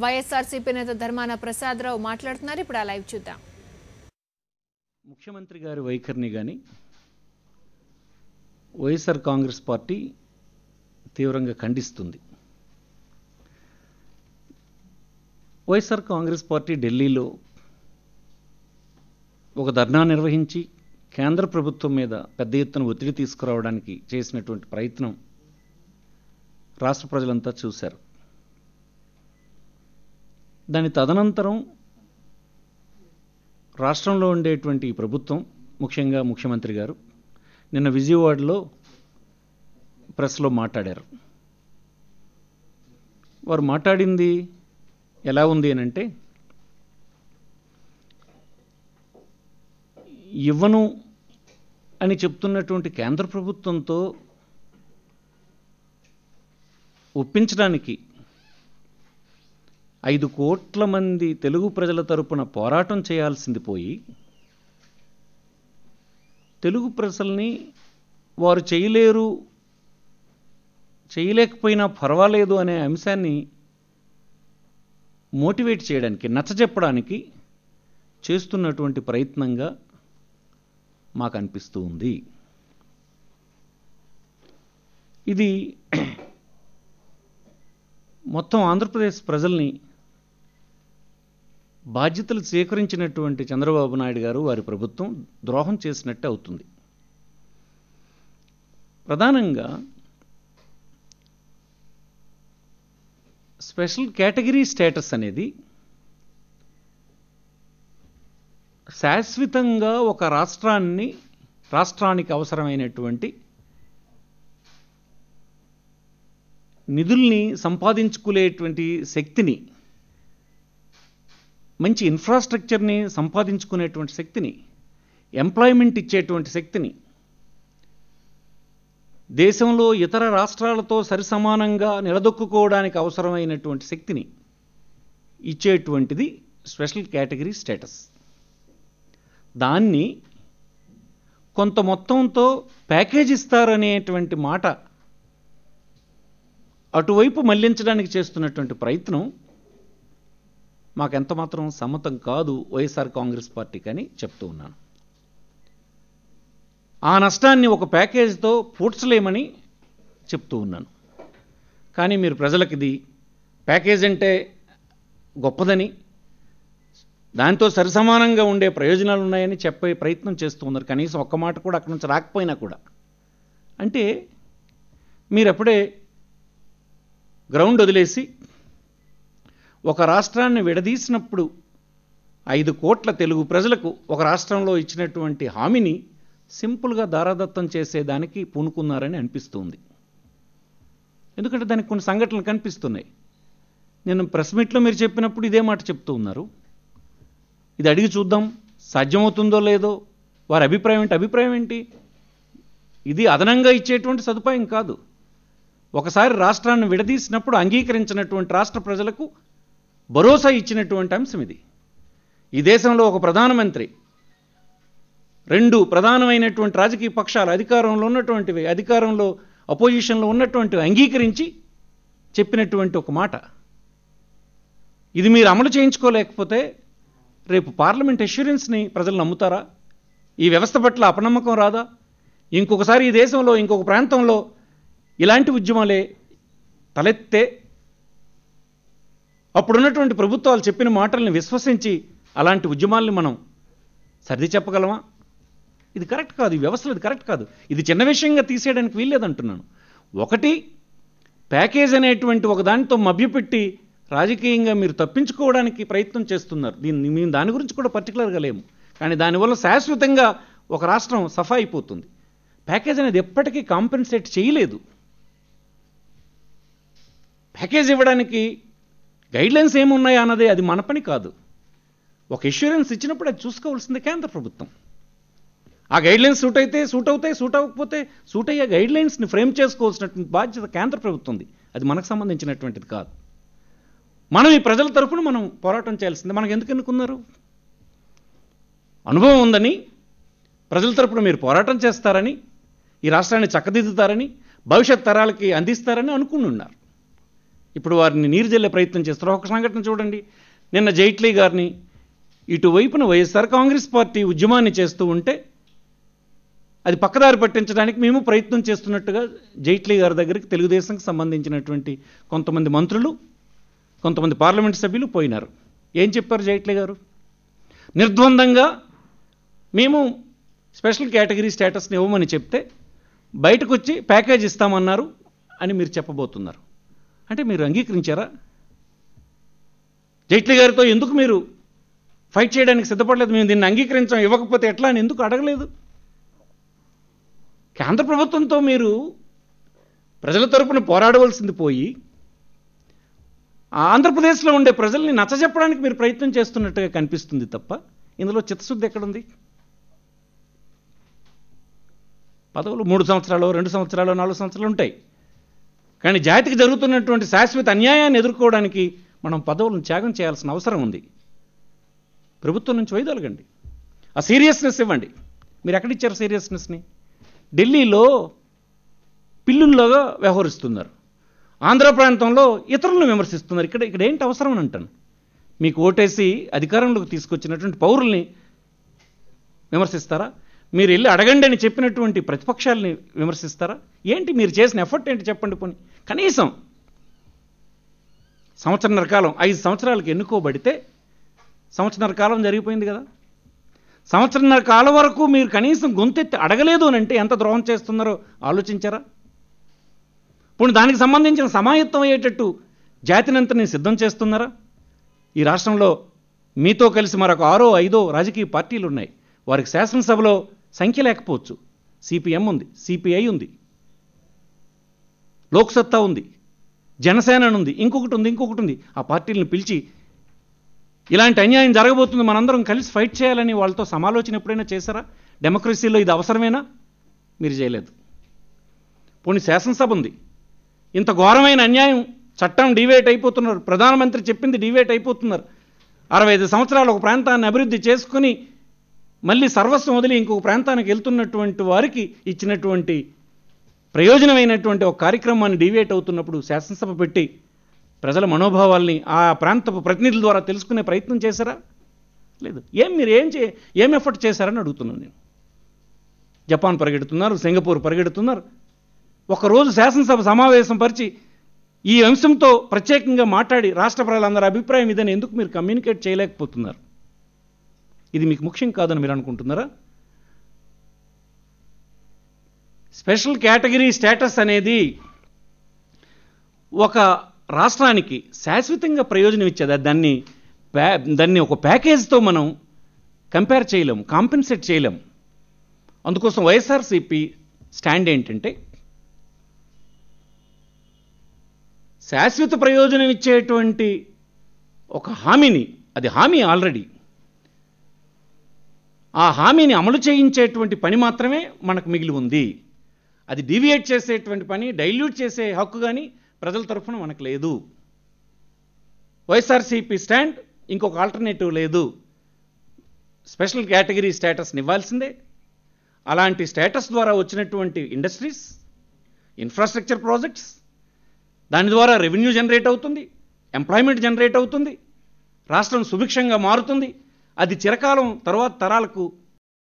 వైఎస్ఆర్సీపీ నేత ధర్మాన ప్రసాదరావు మాట్లాడుతున్నారు. ఇప్పుడు ఆ లైవ్ చూద్దాం. ముఖ్యమంత్రి గారి వైఖరిని కానీ వైఎస్ఆర్ కాంగ్రెస్ పార్టీ తీవ్రంగా ఖండిస్తుంది. వైఎస్ఆర్ కాంగ్రెస్ పార్టీ ఢిల్లీలో ఒక ధర్నా నిర్వహించి కేంద్ర ప్రభుత్వం మీద పెద్ద ఎత్తున ఒత్తిడి తీసుకురావడానికి చేసినటువంటి ప్రయత్నం రాష్ట్ర ప్రజలంతా చూశారు. దాని తదనంతరం రాష్ట్రంలో ఉండేటువంటి ప్రభుత్వం, ముఖ్యంగా ముఖ్యమంత్రి గారు నిన్న విజయవాడలో ప్రెస్లో మాట్లాడారు. వారు మాట్లాడింది ఎలా ఉంది అని అంటే, ఇవ్వను అని చెప్తున్నటువంటి కేంద్ర ప్రభుత్వంతో ఒప్పించడానికి 5 కోట్ల మంది తెలుగు ప్రజల తరపున పోరాటం చేయాల్సింది పోయి, తెలుగు ప్రజల్ని వారు చేయలేకపోయినా పర్వాలేదు అనే అంశాన్ని మోటివేట్ చేయడానికి, నచ్చజెప్పడానికి చేస్తున్నటువంటి ప్రయత్నంగా మాకు అనిపిస్తూ ఉంది. ఇది మొత్తం ఆంధ్రప్రదేశ్ ప్రజల్ని బాధ్యతలు స్వీకరించినటువంటి చంద్రబాబు నాయుడు గారు, వారి ప్రభుత్వం ద్రోహం చేసినట్టే అవుతుంది. ప్రధానంగా స్పెషల్ కేటగిరీ స్టేటస్ అనేది శాశ్వతంగా ఒక రాష్ట్రానికి అవసరమైనటువంటి నిధుల్ని సంపాదించుకునేటువంటి శక్తిని, మంచి ఇన్ఫ్రాస్ట్రక్చర్ని సంపాదించుకునేటువంటి శక్తిని, ఎంప్లాయ్మెంట్ ఇచ్చేటువంటి శక్తిని, దేశంలో ఇతర రాష్ట్రాలతో సరిసమానంగా నిలదొక్కుకోవడానికి అవసరమైనటువంటి శక్తిని ఇచ్చేటువంటిది స్పెషల్ కేటగిరీ స్టేటస్. దాన్ని కొంత మొత్తంతో ప్యాకేజ్ ఇస్తారనేటువంటి మాట అటువైపు మళ్లించడానికి చేస్తున్నటువంటి ప్రయత్నం మాకెంత మాత్రం సమ్మతం కాదు వైఎస్ఆర్ కాంగ్రెస్ పార్టీకి అని చెప్తూ ఉన్నాను. ఆ నష్టాన్ని ఒక ప్యాకేజీతో పూడ్చలేమని చెప్తూ ఉన్నాను. కానీ మీరు ప్రజలకు ఇది ప్యాకేజ్ అంటే గొప్పదని, దాంతో సరిసమానంగా ఉండే ప్రయోజనాలు ఉన్నాయని చెప్పే ప్రయత్నం చేస్తూ ఉన్నారు. కనీసం ఒక్క మాట కూడా అక్కడి నుంచి రాకపోయినా కూడా. అంటే మీరప్పుడే గ్రౌండ్ వదిలేసి ఒక రాష్ట్రాన్ని విడదీసినప్పుడు 5 కోట్ల తెలుగు ప్రజలకు ఒక రాష్ట్రంలో ఇచ్చినటువంటి హామీని సింపుల్గా దారాదత్తం చేసేదానికి పూనుకున్నారని అనిపిస్తుంది. ఎందుకంటే దానికి కొన్ని సంఘటనలు కనిపిస్తున్నాయి. నేను ప్రెస్ మీట్లో మీరు చెప్పినప్పుడు ఇదే మాట చెప్తూ ఉన్నారు. ఇది అడిగి చూద్దాం సాధ్యమవుతుందో లేదో, వారి అభిప్రాయం ఏంటి? ఇది అదనంగా ఇచ్చేటువంటి సదుపాయం కాదు. ఒకసారి రాష్ట్రాన్ని విడదీసినప్పుడు అంగీకరించినటువంటి రాష్ట్ర ప్రజలకు భరోసా ఇచ్చినటువంటి అంశం ఇది. ఈ దేశంలో ఒక ప్రధానమంత్రి, 2 ప్రధానమైనటువంటి రాజకీయ పక్షాలు, అధికారంలో అపోజిషన్లో ఉన్నటువంటివి అంగీకరించి చెప్పినటువంటి ఒక మాట. ఇది మీరు అమలు చేయించుకోలేకపోతే రేపు పార్లమెంట్ అష్యూరెన్స్ని ప్రజలు నమ్ముతారా? ఈ వ్యవస్థ పట్ల అపనమ్మకం రాదా? ఇంకొకసారి ఈ దేశంలో ఇంకొక ప్రాంతంలో ఇలాంటి ఉద్యమాలే తలెత్తే అప్పుడున్నటువంటి ప్రభుత్వాలు చెప్పిన మాటల్ని విశ్వసించి అలాంటి ఉద్యమాల్ని మనం సర్ది చెప్పగలమా? ఇది కరెక్ట్ కాదు. ఈ వ్యవస్థలో ఇది కరెక్ట్ కాదు. ఇది చిన్న విషయంగా తీసేయడానికి వీల్లేదంటున్నాను. ఒకటి, ప్యాకేజ్ అనేటువంటి ఒక దానితో మభ్యపెట్టి రాజకీయంగా మీరు తప్పించుకోవడానికి ప్రయత్నం చేస్తున్నారు. మేము దాని గురించి కూడా పర్టికులర్గా లేము. కానీ దానివల్ల శాశ్వతంగా ఒక రాష్ట్రం సఫా అయిపోతుంది. ప్యాకేజ్ అనేది ఎప్పటికీ కాంపెన్సేట్ చేయలేదు. ప్యాకేజ్ ఇవ్వడానికి గైడ్లైన్స్ ఏమున్నాయా అన్నదే అది మన పని కాదు. ఒక ఇన్సూరెన్స్ ఇచ్చినప్పుడు అది చూసుకోవాల్సింది కేంద్ర ప్రభుత్వం. ఆ గైడ్లైన్స్ సూట్ అవుతాయి, సూట్ అవ్వకపోతే సూట్ అయ్యే గైడ్లైన్స్ని ఫ్రేమ్ చేసుకోవాల్సినటువంటి బాధ్యత కేంద్ర ప్రభుత్వంది. అది మనకు సంబంధించినటువంటిది కాదు. మనం ఈ ప్రజల తరపున మనం పోరాటం చేయాల్సిందే. మనకు ఎందుకు ఎన్నుకున్నారు? అనుభవం ఉందని, ప్రజల తరపున మీరు పోరాటం చేస్తారని, ఈ రాష్ట్రాన్ని చక్కదిద్దుతారని, భవిష్యత్ తరాలకి అందిస్తారని అనుకుని ఉన్నారు. ఇప్పుడు వారిని నీరు జల్లే ప్రయత్నం చేస్తారు. ఒక సంఘటన చూడండి, నిన్న జైట్లీ గారిని ఇటువైపున వైఎస్ఆర్ కాంగ్రెస్ పార్టీ ఉద్యమాన్ని చేస్తూ ఉంటే అది పక్కదారి పట్టించడానికి మేము ప్రయత్నం చేస్తున్నట్టుగా జైట్లీ గారి దగ్గరికి తెలుగుదేశంకి సంబంధించినటువంటి కొంతమంది మంత్రులు, కొంతమంది పార్లమెంట్ సభ్యులు పోయినారు. ఏం చెప్పారు జైట్లీ గారు? నిర్ద్వందంగా మేము స్పెషల్ కేటగిరీ స్టేటస్ని ఇవ్వమని చెప్తే బయటకు వచ్చి ప్యాకేజ్ ఇస్తామన్నారు అని మీరు చెప్పబోతున్నారు. అంటే మీరు అంగీకరించారా? జైట్లీ గారితో ఎందుకు మీరు ఫైట్ చేయడానికి సిద్ధపడలేదు? మేము దీన్ని అంగీకరించాం, ఇవ్వకపోతే ఎట్లా అని ఎందుకు అడగలేదు? కేంద్ర ప్రభుత్వంతో మీరు ప్రజల తరపున పోరాడవలసింది పోయి ఆంధ్రప్రదేశ్లో ఉండే ప్రజల్ని నచ్చజెప్పడానికి మీరు ప్రయత్నం చేస్తున్నట్టుగా కనిపిస్తుంది తప్ప ఇందులో చిత్తశుద్ధి ఎక్కడుంది? పదవులు 3 సంవత్సరాలు, 2 సంవత్సరాలు, 4 సంవత్సరాలు ఉంటాయి. కానీ జాతికి జరుగుతున్నటువంటి శాశ్వత అన్యాయాన్ని ఎదుర్కోవడానికి మనం పదవులను త్యాగం చేయాల్సిన అవసరం ఉంది. ప్రభుత్వం నుంచి వైదొలగండి, ఆ సీరియస్నెస్ ఇవ్వండి. మీరు ఎక్కడిచ్చారు సీరియస్నెస్ని? ఢిల్లీలో పిల్లుల్లాగా వ్యవహరిస్తున్నారు, ఆంధ్ర ప్రాంతంలో ఇతరులను విమర్శిస్తున్నారు. ఇక్కడ ఏంటి అవసరం అని అంటాను. మీకు ఓటేసి అధికారంలోకి తీసుకొచ్చినటువంటి పౌరుల్ని విమర్శిస్తారా? మీరు వెళ్ళి అడగండి అని చెప్పినటువంటి ప్రతిపక్షాలని విమర్శిస్తారా? ఏంటి మీరు చేసిన ఎఫర్ట్ ఏంటి చెప్పండి. పోనీ కనీసం సంవత్సరన్నర కాలం, 5 సంవత్సరాలకు ఎన్నుకోబడితే సంవత్సరన్నర కాలం జరిగిపోయింది కదా. సంవత్సరన్నర కాలం వరకు మీరు కనీసం గొంతెత్తి అడగలేదు అని అంటే ఎంత ద్రోహం చేస్తున్నారో ఆలోచించారా? ఇప్పుడు దానికి సంబంధించిన సమాయత్తం అయ్యేటట్టు జాతినంతని సిద్ధం చేస్తున్నారా? ఈ రాష్ట్రంలో మీతో కలిసి మరొక 6, 5 రాజకీయ పార్టీలు ఉన్నాయి. వారికి శాసనసభలో సంఖ్య లేకపోవచ్చు. సిపిఎం ఉంది, సిపిఐ ఉంది, లోక్సత్తా ఉంది, జనసేన ఉంది, ఇంకొకటి ఉంది. ఆ పార్టీలను పిలిచి ఇలాంటి అన్యాయం జరగబోతుంది, మనందరం కలిసి ఫైట్ చేయాలని వాళ్ళతో సమాలోచన ఎప్పుడైనా చేశారా? డెమోక్రసీలో ఇది అవసరమేనా? మీరు చేయలేదు. పోనీ శాసనసభ ఉంది, ఇంత ఘోరమైన అన్యాయం, చట్టం డివేట్ అయిపోతున్నారు, ప్రధానమంత్రి చెప్పింది డివేట్ అయిపోతున్నారు. 65 సంవత్సరాలు ఒక ప్రాంతాన్ని అభివృద్ధి చేసుకుని మళ్ళీ సర్వస్వం వదిలి ఇంకొక ప్రాంతానికి వెళ్తున్నటువంటి వారికి ఇచ్చినటువంటి ప్రయోజనమైనటువంటి ఒక కార్యక్రమాన్ని డివేట్ అవుతున్నప్పుడు శాసనసభ పెట్టి ప్రజల మనోభావాల్ని ఆ ప్రాంతపు ప్రతినిధుల ద్వారా తెలుసుకునే ప్రయత్నం చేశారా? లేదు. మీరు ఏం ఎఫర్ట్ చేశారని అడుగుతున్నాను నేను. జపాన్ పరిగెడుతున్నారు, సింగపూర్ పరిగెడుతున్నారు. ఒకరోజు శాసనసభ సమావేశం పరిచి ఈ అంశంతో ప్రత్యేకంగా మాట్లాడి రాష్ట్ర ప్రజలందరి అభిప్రాయం ఇదని ఎందుకు మీరు కమ్యూనికేట్ చేయలేకపోతున్నారు? ఇది మీకు ముఖ్యం కాదని మీరు అనుకుంటున్నారా? స్పెషల్ కేటగిరీ స్టేటస్ అనేది ఒక రాష్ట్రానికి శాశ్వతంగా ప్రయోజనం ఇచ్చేది. దాన్ని ఒక ప్యాకేజ్తో మనం కంపేర్ చేయలేము, కాంపెన్సేట్ చేయలేము. అందుకోసం వైఎస్ఆర్సీపీ స్టాండ్ ఏంటంటే శాశ్వత ప్రయోజనం ఇచ్చేటువంటి ఒక హామీని, అది హామీ ఆల్రెడీ, ఆ హామీని అమలు చేయించేటువంటి పని మాత్రమే మనకు మిగిలి ఉంది. అది డీవియేట్ చేసేటువంటి పని, డైల్యూట్ చేసే హక్కు కానీ ప్రజల తరఫున మనకు లేదు. వైఎస్ఆర్సీపీ స్టాండ్ ఇంకొక ఆల్టర్నేటివ్ లేదు. స్పెషల్ కేటగిరీ స్టేటస్ని ఇవ్వాల్సిందే. అలాంటి స్టేటస్ ద్వారా వచ్చినటువంటి ఇండస్ట్రీస్, ఇన్ఫ్రాస్ట్రక్చర్ ప్రాజెక్ట్స్, దాని ద్వారా రెవెన్యూ జనరేట్ అవుతుంది, ఎంప్లాయ్మెంట్ జనరేట్ అవుతుంది, రాష్ట్రం సుభిక్షంగా మారుతుంది. అది చిరకాలం తర్వాత తరాలకు